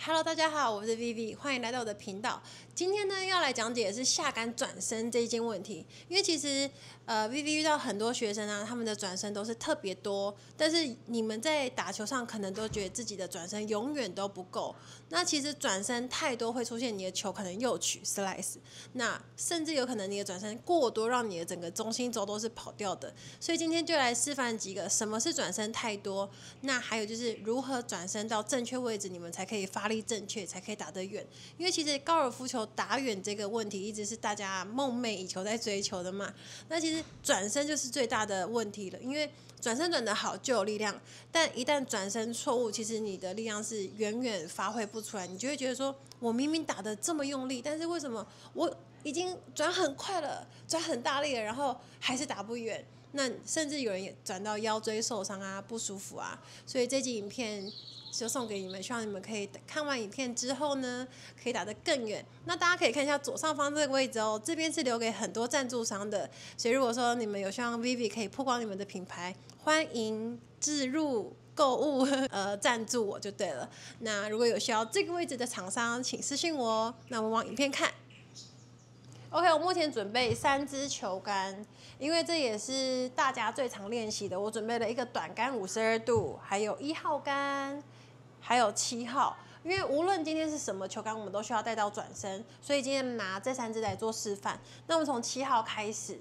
Hello， 大家好，我是 Vivi， 欢迎来到我的频道。今天呢，要来讲解的是下杆转身这一件问题。因为其实Vivi 遇到很多学生啊，他们的转身都是特别多，但是你们在打球上可能都觉得自己的转身永远都不够。那其实转身太多会出现你的球可能右曲 slice， 那甚至有可能你的转身过多，让你的整个中心轴都是跑掉的。所以今天就来示范几个什么是转身太多，那还有就是如何转身到正确位置，你们才可以发力正确，才可以打得远。因为其实高尔夫球打远这个问题一直是大家梦寐以求在追求的嘛。那其实转身就是最大的问题了，因为转身转得好就有力量，但一旦转身错误，其实你的力量是远远发挥不出来。你就会觉得说，我明明打得这么用力，但是为什么我已经转很快了，转很大力了，然后还是打不远？那甚至有人也转到腰椎受伤啊，不舒服啊。所以这集影片就送给你们，希望你们可以看完影片之后呢，可以打得更远。那大家可以看一下左上方这个位置哦，这边是留给很多赞助商的，所以如果说你们有希望 Vivi 可以曝光你们的品牌，欢迎置入购物赞助我就对了。那如果有需要这个位置的厂商，请私讯我哦。那我们往影片看。OK， 我目前准备3支球杆，因为这也是大家最常练习的。我准备了一个短杆52度，还有1号杆，还有7号。因为无论今天是什么球杆，我们都需要带到转身，所以今天拿这3支来做示范。那我们从7号开始。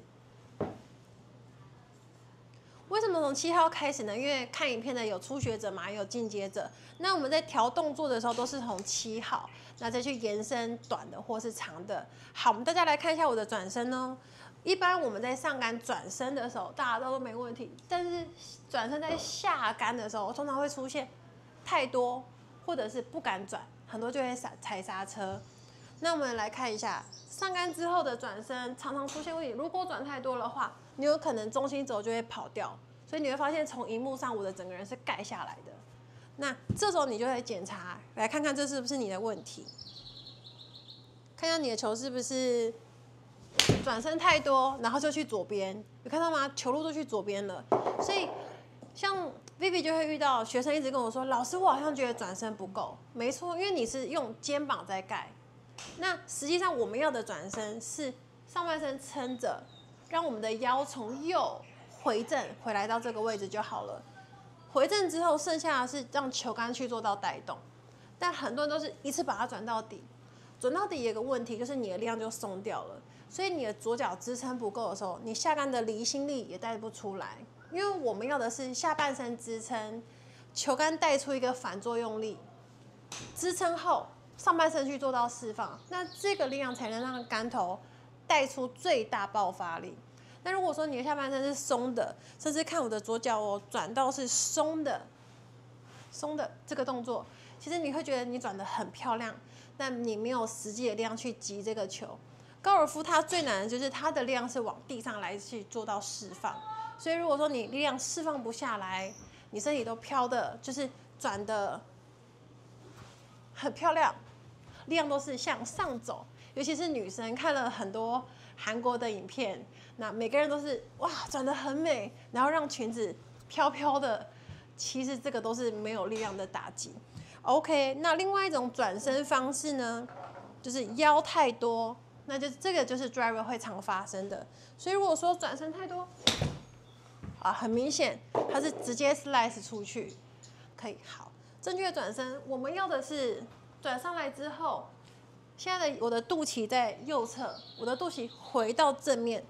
为什么从7号开始呢？因为看影片的有初学者嘛，也有进阶者。那我们在调动作的时候都是从7号，那再去延伸短的或是长的。好，我们大家来看一下我的转身哦。一般我们在上杆转身的时候，大家都没问题，但是转身在下杆的时候，通常会出现太多，或者是不敢转，很多就会踩刹车。那我们来看一下上杆之后的转身，常常出现问题。如果转太多的话，你有可能中心轴就会跑掉，所以你会发现从荧幕上我的整个人是盖下来的。那这时候你就会检查，来看看这是不是你的问题，看一下你的球是不是转身太多，然后就去左边，有看到吗？球路都去左边了。所以像 Vivi 就会遇到学生一直跟我说，老师我好像觉得转身不够。没错，因为你是用肩膀在盖。那实际上我们要的转身是上半身撑着，让我们的腰从右回正回来到这个位置就好了。回正之后，剩下的是让球杆去做到带动。但很多人都是一次把它转到底，转到底有个问题就是你的力量就松掉了，所以你的左脚支撑不够的时候，你下杆的离心力也带不出来。因为我们要的是下半身支撑，球杆带出一个反作用力，支撑后上半身去做到释放，那这个力量才能让杆头带出最大爆发力。那如果说你的下半身是松的，甚至看我的左脚哦，转到是松的这个动作，其实你会觉得你转得很漂亮，但你没有实际的力量去击这个球。高尔夫它最难的就是它的力量是往地上来去做到释放，所以如果说你力量释放不下来，你身体都飘的，就是转的很漂亮，力量都是向上走。尤其是女生看了很多韩国的影片，那每个人都是哇转得很美，然后让裙子飘飘的。其实这个都是没有力量的打击。OK， 那另外一种转身方式呢，就是腰太多，那就这个就是 driver 会常发生的。所以如果说转身太多，很明显它是直接 slice 出去，可以好。正确的转身，我们要的是转上来之后，现在的我的肚脐在右侧，我的肚脐回到正面，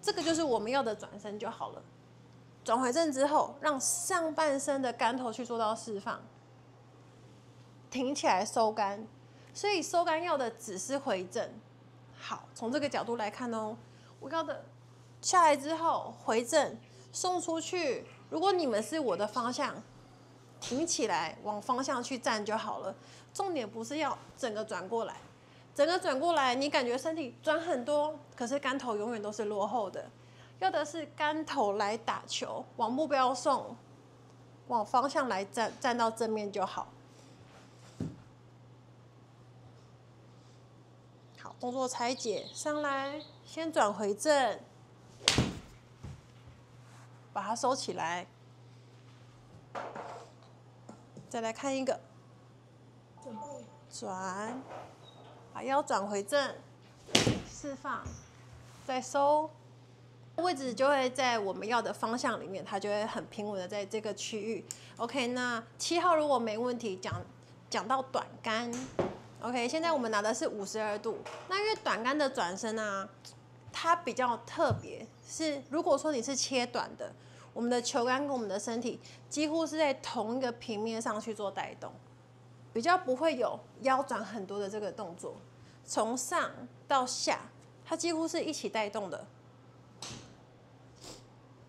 这个就是我们要的转身就好了。转回正之后，让上半身的杆头去做到释放，挺起来收杆。所以收杆要的只是回正。好，从这个角度来看哦，我要的下来之后回正送出去。如果你们是我的方向，挺起来往方向去站就好了。重点不是要整个转过来，整个转过来你感觉身体转很多，可是杆头永远都是落后的。要的是杆头来打球，往目标送，往方向来站到正面就好。好，动作拆解，上来先转回正，把它收起来，再来看一个，转，把腰转回正，释放，再收。位置就会在我们要的方向里面，它就会很平稳的在这个区域。OK， 那7号如果没问题，讲到短杆。OK， 现在我们拿的是52度。那因为短杆的转身啊，它比较特别，是如果说你是切短的，我们的球杆跟我们的身体几乎是在同一个平面上去做带动，比较不会有腰转很多的这个动作，从上到下，它几乎是一起带动的。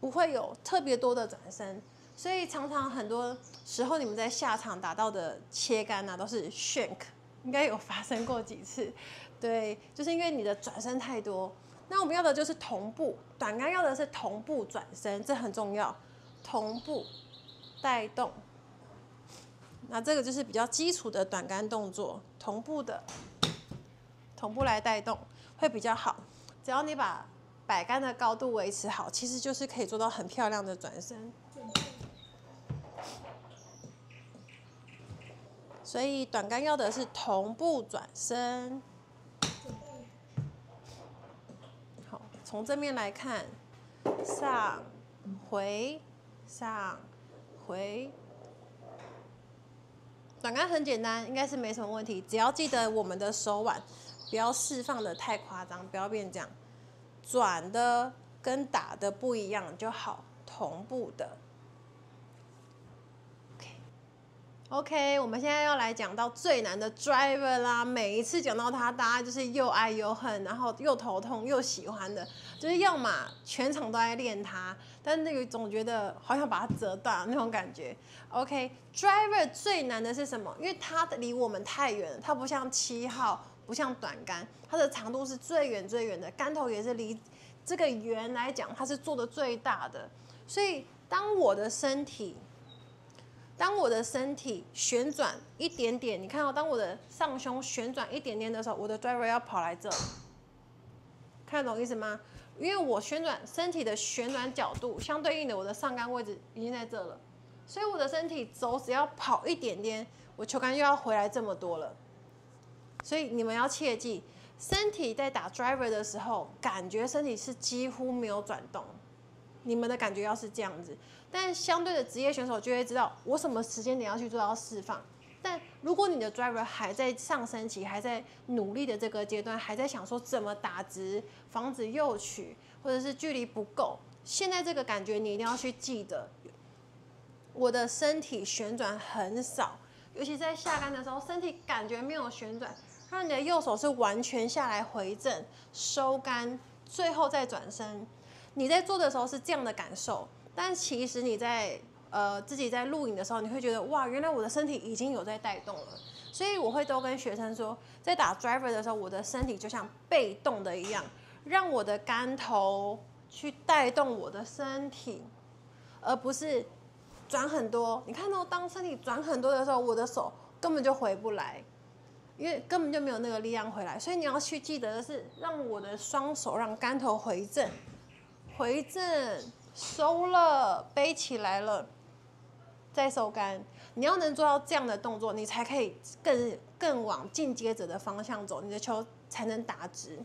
不会有特别多的转身，所以常常很多时候你们在下场打到的切杆啊，都是 shank， 应该有发生过几次。对，就是因为你的转身太多。那我们要的就是同步，短杆要的是同步转身，这很重要，同步带动。那这个就是比较基础的短杆动作，同步来带动会比较好。只要你把摆杆的高度维持好，其实就是可以做到很漂亮的转身。所以短杆要的是同步转身。好，从正面来看，上回上回。短杆很简单，应该是没什么问题，只要记得我们的手腕不要释放的太夸张，不要变这样。转的跟打的不一样就好，同步的。OK， 我们现在要来讲到最难的 driver 啦。每一次讲到它，大家就是又爱又恨，然后又头痛又喜欢的，就是要么全场都在练它，但是那个总觉得好想把它折断那种感觉。OK，driver 最难的是什么？因为它离我们太远了，它不像7号。不像短杆，它的长度是最远最远的，杆头也是离这个圆来讲，它是做的最大的。所以当我的身体旋转一点点，你看到当我的上胸旋转一点点的时候，我的 driver 要跑来这，看得懂意思吗？因为我身体的旋转角度相对应的，我的上杆位置已经在这了，所以我的身体轴只要跑一点点，我球杆又要回来这么多了。所以你们要切记，身体在打 driver 的时候，感觉身体是几乎没有转动，你们的感觉要是这样子。但相对的职业选手就会知道，我什么时间点要去做到释放。但如果你的 driver 还在上升期，还在努力的这个阶段，还在想说怎么打直，防止右曲，或者是距离不够，现在这个感觉你一定要去记得，我的身体旋转很少，尤其在下杆的时候，身体感觉没有旋转。让你的右手是完全下来回正，收杆，最后再转身。你在做的时候是这样的感受，但其实你在自己在录影的时候，你会觉得哇，原来我的身体已经有在带动了。所以我会都跟学生说，在打 driver 的时候，我的身体就像被动的一样，让我的杆头去带动我的身体，而不是转很多。你看到当身体转很多的时候，我的手根本就回不来。因为根本就没有那个力量回来，所以你要去记得的是，让我的双手让杆头回正，回正，收了，背起来了，再收杆。你要能做到这样的动作，你才可以更往进阶者的方向走，你的球才能打直。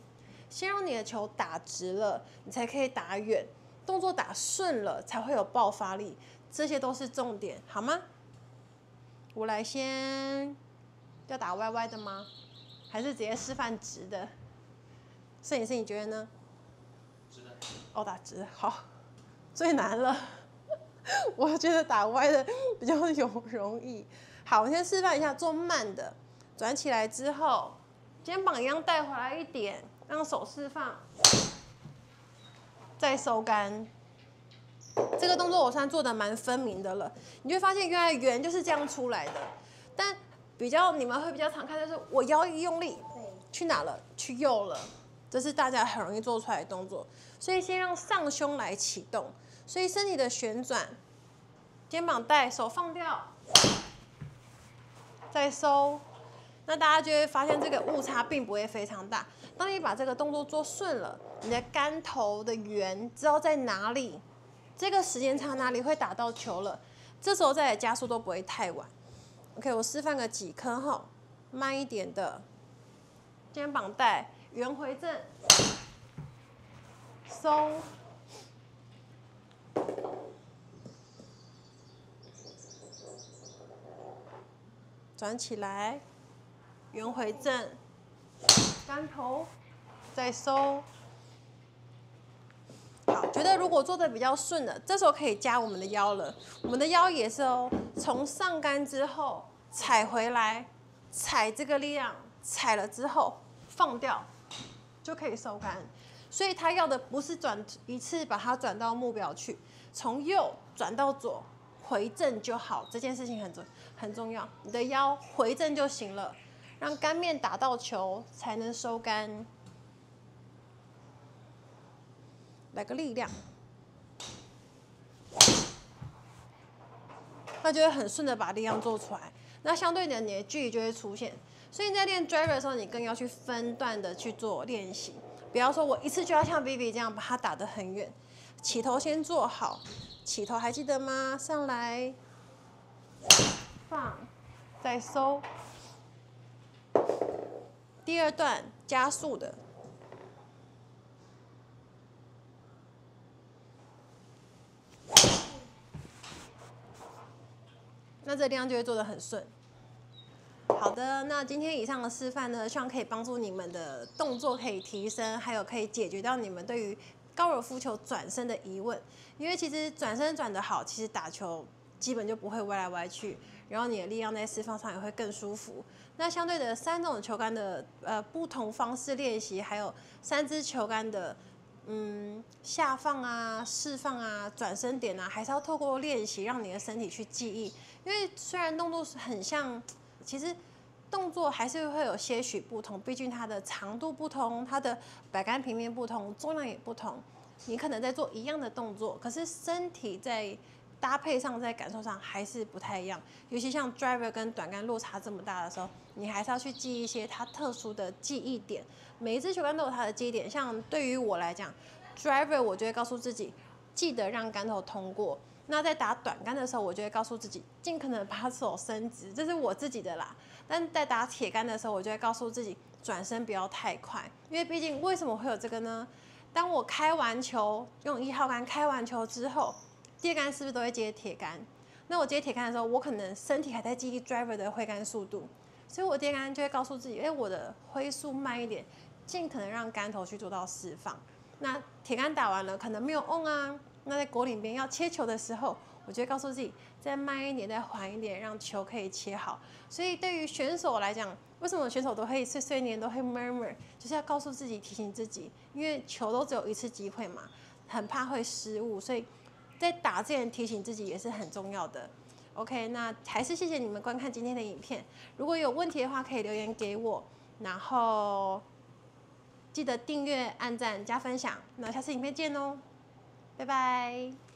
先让你的球打直了，你才可以打远，动作打顺了，才会有爆发力，这些都是重点，好吗？我来先。要打歪歪的吗？还是直接示范直的？摄影师，你觉得呢？直的。哦，打直的好，最难了。我觉得打歪的比较容易。好，我先示范一下，做慢的，转起来之后，肩膀一样带回来一点，让手释放，再收杆。这个动作我算做的蛮分明的了，你就会发现原来圆就是这样出来的，但。你们会比较常看的是我腰一用力，去哪了？去右了，这是大家很容易做出来的动作。所以先让上胸来启动，所以身体的旋转，肩膀带，手放掉，再收。那大家就会发现这个误差并不会非常大。当你把这个动作做顺了，你的杆头的圆知道在哪里，这个时间差哪里会打到球了，这时候再来加速都不会太晚。OK， 我示范个几颗哈，慢一点的，肩膀带，圆回正，收，转起来，圆回正，杆头，再收。好，觉得如果做的比较顺的，这时候可以加我们的腰了。我们的腰也是哦，从上杆之后踩回来，踩这个力量，踩了之后放掉，就可以收杆。所以他要的不是转一次把它转到目标去，从右转到左，回正就好。这件事情很重要，你的腰回正就行了，让杆面打到球才能收杆。来个力量，那就会很顺的把力量做出来。那相对的，你的距离就会出现。所以你在练 driver 的时候，你更要去分段的去做练习。不要说我一次就要像 Vivi 这样把它打得很远。起头先做好，起头还记得吗？上来，放，再收。第二段加速的。那这力量就会做得很顺。好的，那今天以上的示范呢，希望可以帮助你们的动作可以提升，还有可以解决到你们对于高尔夫球转身的疑问。因为其实转身转得好，其实打球基本就不会歪来歪去，然后你的力量在释放上也会更舒服。那相对的3种球杆的不同方式练习，还有3支球杆的下放啊、释放啊、转身点啊，还是要透过练习让你的身体去记忆。因为虽然动作是很像，其实动作还是会有些许不同，毕竟它的长度不同，它的摆杆平面不同，重量也不同。你可能在做一样的动作，可是身体在搭配上、在感受上还是不太一样。尤其像 driver 跟短杆落差这么大的时候，你还是要去记一些它特殊的记忆点。每一支球杆都有它的记忆点。像对于我来讲 ，driver 我就会告诉自己，记得让杆头通过。那在打短杆的时候，我就会告诉自己，尽可能把手伸直，这是我自己的啦。但在打铁杆的时候，我就会告诉自己，转身不要太快，因为毕竟为什么会有这个呢？当我开完球，用1号杆开完球之后，第2杆是不是都会接铁杆？那我接铁杆的时候，我可能身体还在记忆 driver 的挥杆速度，所以我第2杆就会告诉自己，我的挥速慢一点，尽可能让杆头去做到释放。那铁杆打完了，可能没有 on 啊。那在果岭边要切球的时候，我就会告诉自己再慢一点，再缓一点，让球可以切好。所以对于选手来讲，为什么选手都会碎碎念，都会 murmur， 就是要告诉自己、提醒自己，因为球都只有1次机会嘛，很怕会失误，所以在打之前提醒自己也是很重要的。OK， 那还是谢谢你们观看今天的影片。如果有问题的话，可以留言给我，然后记得订阅、按赞、加分享。那下次影片见哦。拜拜。